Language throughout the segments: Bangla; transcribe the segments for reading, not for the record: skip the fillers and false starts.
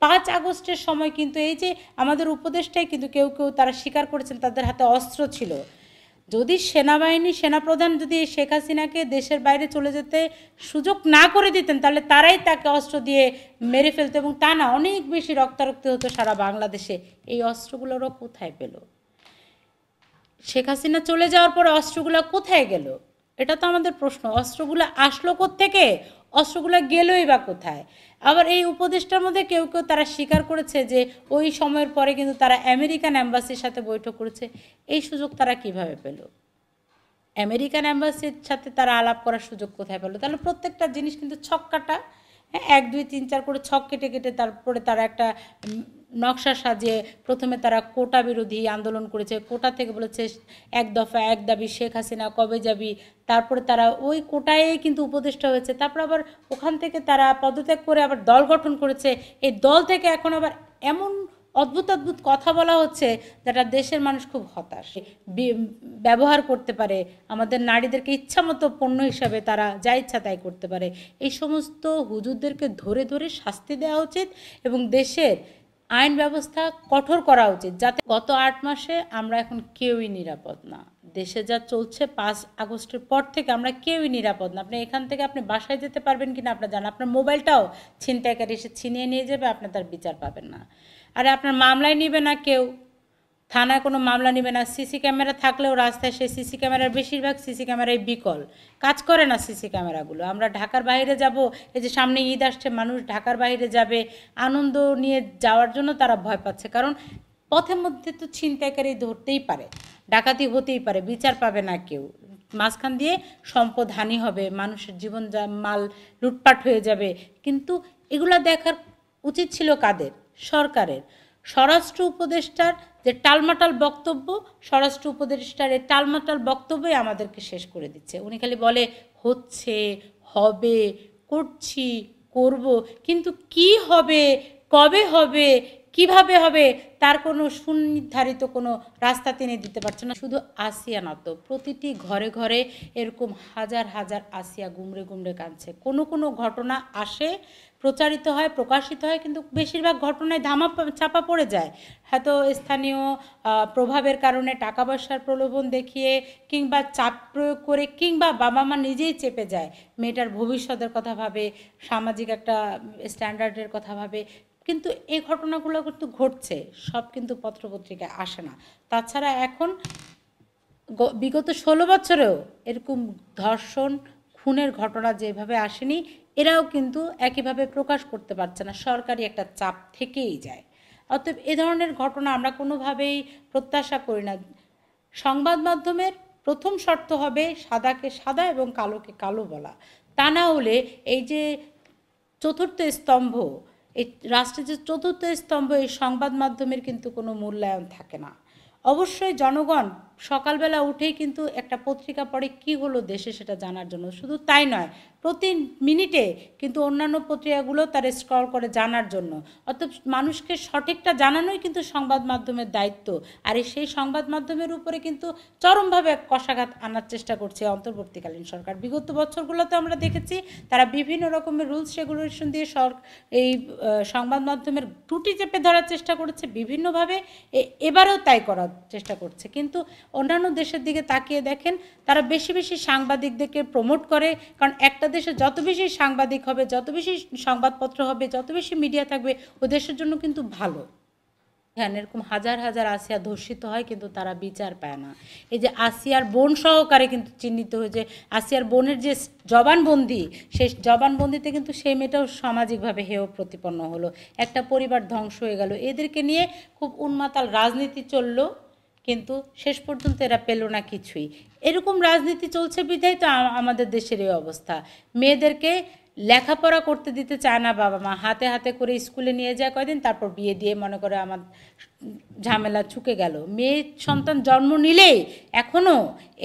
5 আগস্টের সময় কিন্তু এই যে আমাদের উপদেষ্টাই কিন্তু কেউ কেউ তারা স্বীকার করেছেন তাদের হাতে অস্ত্র ছিল। যদি সেনাবাহিনী সেনাপ্রধান যদি শেখ হাসিনাকে দেশের বাইরে চলে যেতে সুযোগ না করে দিতেন তাহলে তারাই তাকে অস্ত্র দিয়ে মেরে ফেলতো, এবং তা না অনেক বেশি রক্তারক্তি হতো সারা বাংলাদেশে। এই অস্ত্রগুলোরও কোথায় পেল? শেখ হাসিনা চলে যাওয়ার পরে অস্ত্রগুলো কোথায় গেল? এটা তো আমাদের প্রশ্ন। অস্ত্রগুলো আসলো কোত্থেকে, অস্ত্রগুলো গেলই বা কোথায়? আবার এই উপদেষ্টার মধ্যে কেউ কেউ তারা স্বীকার করেছে যে ওই সময়ের পরে কিন্তু তারা আমেরিকান অ্যাম্বাসির সাথে বৈঠক করেছে। এই সুযোগ তারা কিভাবে পেল? আমেরিকান অ্যাম্বাসির সাথে তারা আলাপ করার সুযোগ কোথায় পেল? তাহলে প্রত্যেকটা জিনিস কিন্তু ছক কাটা, হ্যাঁ, 1 2 3 4 করে ছক কেটে কেটে তারপরে তারা একটা নকশা সাজিয়ে প্রথমে তারা কোটা বিরোধী আন্দোলন করেছে, কোটা থেকে বলেছে 1 দফা 1 দাবি, শেখ হাসিনা কবে যাবি, তারপরে তারা ওই কোটায় কিন্তু উপদেষ্টা হয়েছে, তারপর আবার ওখান থেকে তারা পদত্যাগ করে আবার দল গঠন করেছে। এই দল থেকে এখন আবার এমন অদ্ভুত অদ্ভুত কথা বলা হচ্ছে যেটা দেশের মানুষ খুব হতাশ। ব্যবহার করতে পারে আমাদের নারীদেরকে ইচ্ছামতো পণ্য হিসাবে, তারা যা ইচ্ছা তাই করতে পারে। এই সমস্ত হুজুরদেরকে ধরে ধরে শাস্তি দেওয়া উচিত এবং দেশের আইন ব্যবস্থা কঠোর করা উচিত, যাতে গত 8 মাসে আমরা এখন কেউই নিরাপদ না। দেশে যা চলছে 5 আগস্টের পর থেকে আমরা কেউই নিরাপদ না। আপনি এখান থেকে আপনি বাসায় যেতে পারবেন কিনা আপনার জানেন, আপনার মোবাইলটাও ছিনতাইকারী এসে ছিনিয়ে নিয়ে যাবে, আপনি তার বিচার পাবেন না। আরে আপনার মামলায় নিবে না কেউ, থানায় কোনো মামলা নেবে না। সিসি ক্যামেরা থাকলেও রাস্তায় সেই সিসি ক্যামেরার বেশিরভাগ সিসি ক্যামেরাই বিকল, কাজ করে না সিসি ক্যামেরাগুলো। আমরা ঢাকার বাইরে যাব, এই যে সামনে ঈদ আসছে, মানুষ ঢাকার বাইরে যাবে আনন্দ নিয়ে যাওয়ার জন্য তারা ভয় পাচ্ছে, কারণ পথের মধ্যে তো ছিনতাইকারী ধরতেই পারে, ডাকাতি হতেই পারে, বিচার পাবে না কেউ, মাঝখান দিয়ে সম্পদ হানি হবে, মানুষের জীবন মাল লুটপাট হয়ে যাবে। কিন্তু এগুলা দেখার উচিত ছিল কাদের? সরকারের। স্বরাষ্ট্র উপদেষ্টার যে টালমাটাল বক্তব্য, স্বরাষ্ট্র উপদেষ্টার এই টালমাটাল বক্তব্যই আমাদেরকে শেষ করে দিচ্ছে। উনি খালি বলে হচ্ছে, হবে, করছি, করব, কিন্তু কি হবে, কবে হবে, কিভাবে হবে তার কোনো সুনির্ধারিত কোনো রাস্তা তিনি দিতে পারছেন না। শুধু আসিয়া না তো, প্রতিটি ঘরে ঘরে এরকম হাজার হাজার আসিয়া গুমড়ে গুমড়ে কাঁদছে। কোনো কোনো ঘটনা আসে, প্রচারিত হয়, প্রকাশিত হয়, কিন্তু বেশিরভাগ ঘটনায় চাপা পড়ে যায়, হয়তো স্থানীয় প্রভাবের কারণে, টাকা পয়সার প্রলোভন দেখিয়ে, কিংবা চাপ প্রয়োগ করে, কিংবা বাবা মা নিজেই চেপে যায়, মেয়েটার ভবিষ্যতের কথা ভাবে, সামাজিক একটা স্ট্যান্ডার্ডের কথা ভাবে। কিন্তু এই ঘটনাগুলো কিন্তু ঘটছে, সব কিন্তু পত্রপত্রিকায় আসে না। তাছাড়া এখন বিগত 16 বছরেও এরকম ধর্ষণ, খুনের ঘটনা যেভাবে আসেনি, এরাও কিন্তু একইভাবে প্রকাশ করতে পারছে না, সরকারি একটা চাপ থেকেই যায়। অতএব এ ধরনের ঘটনা আমরা কোনোভাবেই প্রত্যাশা করি না। সংবাদ মাধ্যমের প্রথম শর্ত হবে সাদাকে সাদা এবং কালোকে কালো বলা। তা না হলে এই যে চতুর্থ স্তম্ভ, এই রাষ্ট্রের যে চতুর্থ স্তম্ভ, এই সংবাদ মাধ্যমের কিন্তু কোনো মূল্যায়ন থাকে না। অবশ্যই জনগণ সকালবেলা উঠেই কিন্তু একটা পত্রিকা পড়ে কী হলো দেশে সেটা জানার জন্য, শুধু তাই নয়, প্রতি মিনিটে কিন্তু অন্যান্য পত্রিকাগুলো তার স্ক্রল করে জানার জন্য। অর্থাৎ মানুষকে সঠিকটা জানানোই কিন্তু সংবাদ মাধ্যমের দায়িত্ব। আর সেই সংবাদ মাধ্যমের উপরে কিন্তু চরমভাবে কষাঘাত আনার চেষ্টা করছে অন্তর্বর্তীকালীন সরকার। বিগত বছরগুলোতে আমরা দেখেছি তারা বিভিন্ন রকমের রুলস রেগুলেশন দিয়ে এই সংবাদ মাধ্যমের ত্রুটি চেপে ধরার চেষ্টা করেছে বিভিন্নভাবে, এবারেও তাই করার চেষ্টা করছে। কিন্তু অন্যান্য দেশের দিকে তাকিয়ে দেখেন, তারা বেশি বেশি সাংবাদিকদেরকে প্রমোট করে, কারণ একটা দেশে যত বেশি সাংবাদিক হবে, যত বেশি সংবাদপত্র হবে, যত বেশি মিডিয়া থাকবে, ও দেশের জন্য কিন্তু ভালো। হ্যাঁ, এরকম হাজার হাজার আসিয়া ধর্ষিত হয় কিন্তু তারা বিচার পায় না। এই যে আসিয়ার বোন সহকারে কিন্তু চিহ্নিত হয়েছে, আসিয়ার বোনের যে জবানবন্দি, সেই জবানবন্দিতে কিন্তু সেই মেয়েটাও সামাজিকভাবে হেয় প্রতিপন্ন হলো, একটা পরিবার ধ্বংস হয়ে গেল। এদেরকে নিয়ে খুব উন্মাতাল রাজনীতি চললো, কিন্তু শেষ পর্যন্ত এরা পেল না কিছুই। এরকম রাজনীতি চলছে বিধায় তো আমাদের দেশের এই অবস্থা। মেয়েদেরকে লেখাপড়া করতে দিতে চায় না বাবা মা, হাতে হাতে করে স্কুলে নিয়ে যায় কয়দিন, তারপর বিয়ে দিয়ে মনে করে আমার ঝামেলা চুকে গেল। মেয়ে সন্তান জন্ম নিলেই এখনও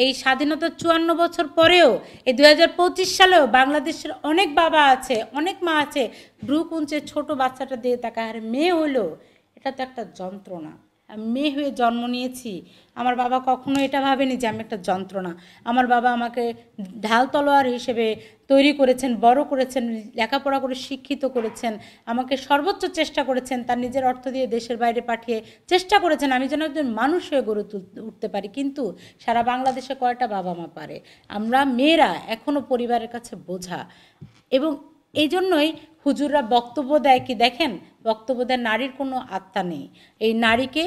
এই স্বাধীনতার 54 বছর পরেও, এই 2025 সালেও বাংলাদেশের অনেক বাবা আছে, অনেক মা আছে, ভ্রু কুঞ্চে ছোটো বাচ্চাটা দিয়ে তাকে আর মেয়ে হলো, এটা তো একটা যন্ত্রণা। মেয়ে হয়ে জন্ম নিয়েছি। আমার বাবা কখনো এটা ভাবেনি যে আমি একটা যন্ত্রণা। আমার বাবা আমাকে ঢাল তলোয়ার হিসেবে তৈরি করেছেন, বড় করেছেন, লেখাপড়া করে শিক্ষিত করেছেন, আমাকে সর্বোচ্চ চেষ্টা করেছেন, তার নিজের অর্থ দিয়ে দেশের বাইরে পাঠিয়ে চেষ্টা করেছেন আমি যেন একজন মানুষ হয়ে গড়ে উঠতে পারি। কিন্তু সারা বাংলাদেশে কয়টা বাবা মা পারে? আমরা মেয়েরা এখনও পরিবারের কাছে বোঝা। এবং এই জন্যই হুজুররা বক্তব্য দেয় কি দেখেন, বক্তব্য দেয় নারীর কোনো আত্মা নেই। এই নারীকে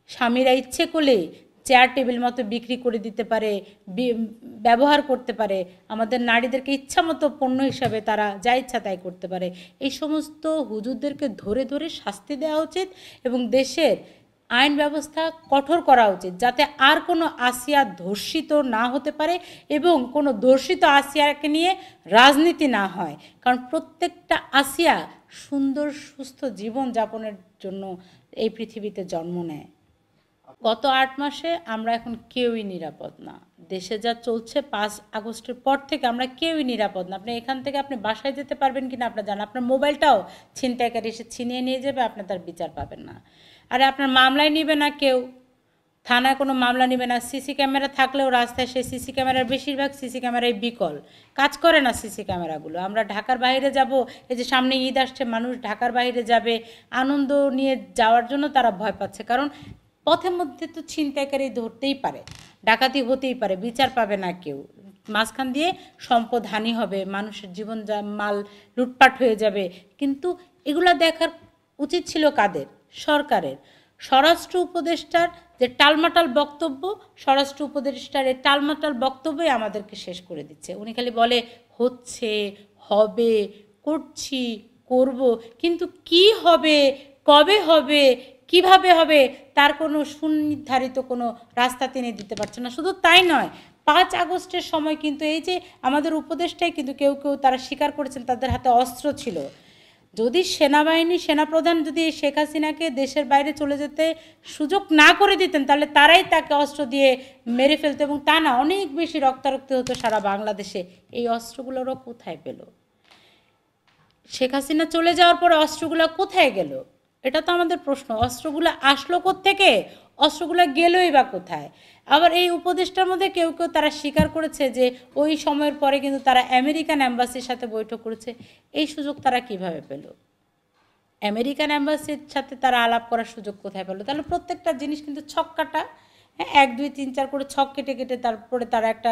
স্বামীরা ইচ্ছে করলে চেয়ার টেবিল মতো বিক্রি করে দিতে পারে, ব্যবহার করতে পারে, আমাদের নারীদেরকে ইচ্ছা মতো পণ্য হিসাবে তারা যা ইচ্ছা তাই করতে পারে। এই সমস্ত হুজুরদেরকে ধরে ধরে শাস্তি দেওয়া উচিত এবং দেশের আইন ব্যবস্থা কঠোর করা উচিত, যাতে আর কোনো আসিয়া ধর্ষিত না হতে পারে এবং কোনো ধর্ষিত আসিয়াকে নিয়ে রাজনীতি না হয়। কারণ প্রত্যেকটা আসিয়া সুন্দর সুস্থ জীবন যাপনের জন্য এই পৃথিবীতে জন্ম নেয়। গত 8 মাসে আমরা এখন কেউই নিরাপদ না। দেশে যা চলছে 5 আগস্টের পর থেকে আমরা কেউই নিরাপদ না। আপনি এখান থেকে আপনি বাসায় যেতে পারবেন কিনা আপনার জানেন, আপনার মোবাইলটাও ছিনতাইকারী এসে ছিনিয়ে নিয়ে যাবে, আপনি তার বিচার পাবেন না। আরে আপনার মামলায় নিবে না কেউ, থানায় কোনো মামলা নেবে না। সিসি ক্যামেরা থাকলেও রাস্তায় সেই সিসি ক্যামেরার বেশিরভাগ সিসি ক্যামেরাই বিকল, কাজ করে না সিসি ক্যামেরাগুলো। আমরা ঢাকার বাইরে যাব, এই যে সামনে ঈদ আসছে, মানুষ ঢাকার বাইরে যাবে আনন্দ নিয়ে যাওয়ার জন্য তারা ভয় পাচ্ছে, কারণ পথের মধ্যে তো ছিনতাইকারী ধরতেই পারে, ডাকাতি হতেই পারে, বিচার পাবে না কেউ, মাঝখান দিয়ে সম্পদ হানি হবে, মানুষের জীবন মাল লুটপাট হয়ে যাবে। কিন্তু এগুলা দেখার উচিত ছিল কাদের? সরকারের। স্বরাষ্ট্র উপদেষ্টার যে টালমাটাল বক্তব্য, স্বরাষ্ট্র উপদেষ্টার এই টালমাটাল বক্তব্যই আমাদেরকে শেষ করে দিচ্ছে। উনি খালি বলে হচ্ছে, হবে, করছি, করব, কিন্তু কি হবে, কবে হবে, কিভাবে হবে তার কোনো সুনির্ধারিত কোনো রাস্তা তিনি দিতে পারছেন না। শুধু তাই নয়, 5 আগস্টের সময় কিন্তু এই যে আমাদের উপদেষ্টাই কিন্তু কেউ কেউ তারা স্বীকার করেছেন তাদের হাতে অস্ত্র ছিল। যদি সেনাবাহিনী সেনাপ্রধান যদি শেখ হাসিনাকে দেশের বাইরে চলে যেতে সুযোগ না করে দিতেন, তাহলে তারাই তাকে অস্ত্র দিয়ে মেরে ফেলতো এবং তা না অনেক বেশি রক্তারক্তি হতো সারা বাংলাদেশে। এই অস্ত্রগুলোরও কোথায় পেল? শেখ হাসিনা চলে যাওয়ার পরে অস্ত্রগুলো কোথায় গেল? এটা তো আমাদের প্রশ্ন। অস্ত্রগুলো আসলো কোত্থেকে, অস্ত্রগুলো গেলই বা কোথায়? আবার এই উপদেষ্টার মধ্যে কেউ কেউ তারা স্বীকার করেছে যে ওই সময়ের পরে কিন্তু তারা আমেরিকান অ্যাম্বাসির সাথে বৈঠক করেছে। এই সুযোগ তারা কিভাবে পেল? আমেরিকান অ্যাম্বাসির সাথে তারা আলাপ করার সুযোগ কোথায় পেল? তাহলে প্রত্যেকটা জিনিস কিন্তু ছক কাটা। হ্যাঁ, 1 2 3 4 করে ছক কেটে কেটে তারপরে তারা একটা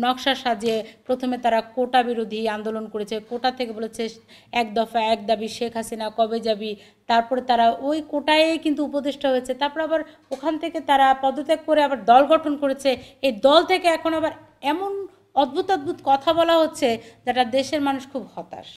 নকশা সাজিয়ে প্রথমে তারা কোটা বিরোধী আন্দোলন করেছে, কোটা থেকে বলেছে 1 দফা 1 দাবি, শেখ হাসিনা কবে যাবি, তারপরে তারা ওই কোটায় কিন্তু উপদেষ্টা হয়েছে, তারপর আবার ওখান থেকে তারা পদত্যাগ করে আবার দল গঠন করেছে। এই দল থেকে এখন আবার এমন অদ্ভুত অদ্ভুত কথা বলা হচ্ছে যেটা দেশের মানুষ খুব হতাশ।